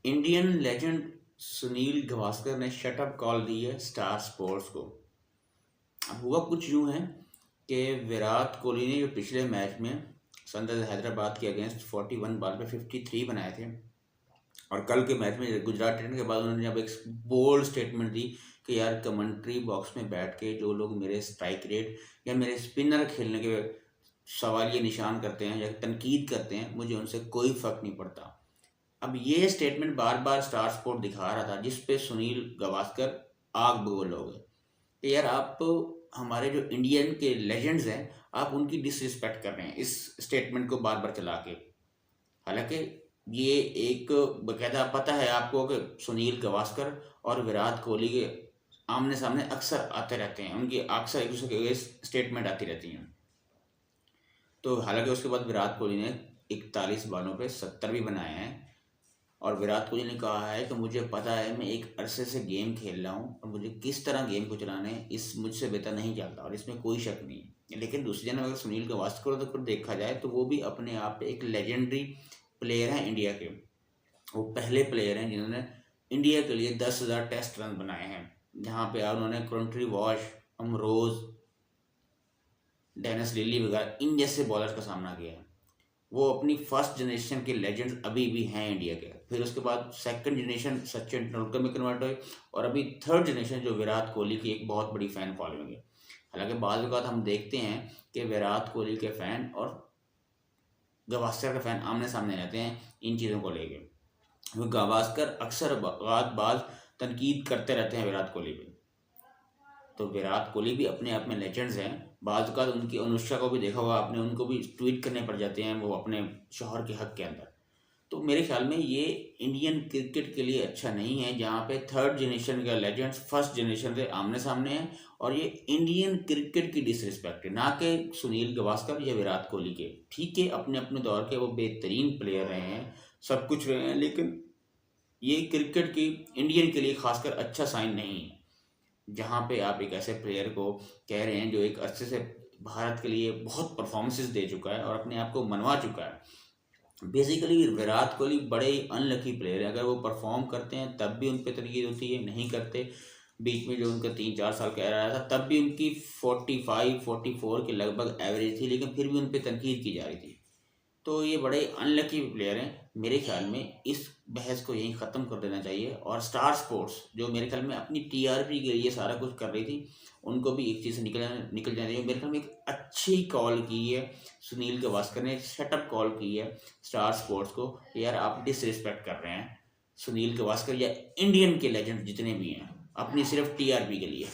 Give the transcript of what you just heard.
Indian legend Sunil Gavaskar ने shut up call दी है star sports को। अब हुआ कुछ यूं है कि विराट कोहली ने जो पिछले मैच में सनराइजर्स हैदराबाद के अगेंस्ट 41 बॉल पे 53 बनाए थे, और कल के मैच में गुजरात टाइटन के बाद उन्होंने जब एक बोल्ड स्टेटमेंट दी कि यार कमेंट्री बॉक्स में बैठ के जो लोग मेरे स्ट्राइक रेट या मेरे स्पिनर खेलने के सवालिया निशान करते हैं या तनकीद करते हैं, मुझे उनसे कोई फ़र्क नहीं पड़ता। अब ये स्टेटमेंट बार बार स्टार स्पोर्ट दिखा रहा था, जिस पे सुनील गावस्कर आग बबूल हो गए कि यार आप हमारे जो इंडियन के लेजेंड्स हैं, आप उनकी डिसरिस्पेक्ट कर रहे हैं इस स्टेटमेंट को बार बार चला के। हालांकि ये एक बकायदा पता है आपको कि सुनील गावस्कर और विराट कोहली के आमने सामने अक्सर आते रहते हैं, उनकी अक्सर एक दूसरे के स्टेटमेंट आती रहती हैं। तो हालांकि उसके बाद विराट कोहली ने 41 बॉलों पे 70 भी बनाए हैं, और विराट कोहली ने कहा है कि मुझे पता है मैं एक अरसे से गेम खेल रहा हूँ और मुझे किस तरह गेम को चलाना है इस मुझसे बेहतर नहीं चलता, और इसमें कोई शक नहीं है। लेकिन दूसरी जगह अगर सुनील गावस्कर को देखा जाए तो वो भी अपने आप पे एक लेजेंडरी प्लेयर हैं इंडिया के। वो पहले प्लेयर हैं जिन्होंने इंडिया के लिए 10,000 टेस्ट रन बनाए हैं, जहाँ पे उन्होंने क्रॉन्ट्री वॉश, अमरोज, डेनिस लिली वगैरह इन जैसे बॉलर का सामना किया है। वो अपनी फर्स्ट जनरेशन के लेजेंड्स अभी भी हैं इंडिया के। फिर उसके बाद सेकंड जनरेशन सचिन तेंदुलकर में कन्वर्ट हुए, और अभी थर्ड जनरेशन जो विराट कोहली की एक बहुत बड़ी फ़ैन फॉलोइंग है। हालांकि बाद बात हम देखते हैं कि विराट कोहली के फ़ैन और गावस्कर के फ़ैन आमने सामने रहते हैं इन चीज़ों को लेके। वो गावस्कर अक्सर बाज तनकीद करते रहते हैं विराट कोहली पे। तो विराट कोहली भी अपने आप में लेजेंड्स हैं। बाज़ का उनकी अनुष्का को भी देखा होगा आपने, उनको भी ट्वीट करने पड़ जाते हैं वो अपने शौहर के हक के अंदर। तो मेरे ख्याल में ये इंडियन क्रिकेट के लिए अच्छा नहीं है, जहाँ पे थर्ड जनरेशन के लेजेंड्स फर्स्ट जनरेशन से आमने सामने हैं, और ये इंडियन क्रिकेट की डिसरिस्पेक्ट है, ना कि सुनील गावस्कर या विराट कोहली के। ठीक है, अपने अपने दौर के वो बेहतरीन प्लेयर रहे हैं, सब कुछ रहे हैं, लेकिन ये क्रिकेट की इंडियन के लिए खासकर अच्छा साइन नहीं है, जहाँ पे आप एक ऐसे प्लेयर को कह रहे हैं जो एक अरसे से भारत के लिए बहुत परफॉर्मेंसेस दे चुका है और अपने आप को मनवा चुका है। बेसिकली विराट कोहली बड़े ही अनलकी प्लेयर है, अगर वो परफॉर्म करते हैं तब भी उन पर तनकीद होती है, नहीं करते। बीच में जो उनका 3-4 साल कह रहा था तब भी उनकी 45-44 के लगभग एवरेज थी, लेकिन फिर भी उन पर तनकीद की जा रही थी। तो ये बड़े अनलकी प्लेयर हैं। मेरे ख्याल में इस बहस को यहीं ख़त्म कर देना चाहिए, और स्टार स्पोर्ट्स जो मेरे ख्याल में अपनी टीआरपी के लिए सारा कुछ कर रही थी, उनको भी एक चीज़ से निकल जाना चाहिए। मेरे ख्याल में एक अच्छी कॉल की है सुनील गावस्कर ने, शटअप कॉल की है स्टार स्पोर्ट्स को, यार आप डिसरिस्पेक्ट कर रहे हैं सुनील गावस्कर या इंडियन के लेजेंड जितने भी हैं अपनी सिर्फ टीआरपी के लिए।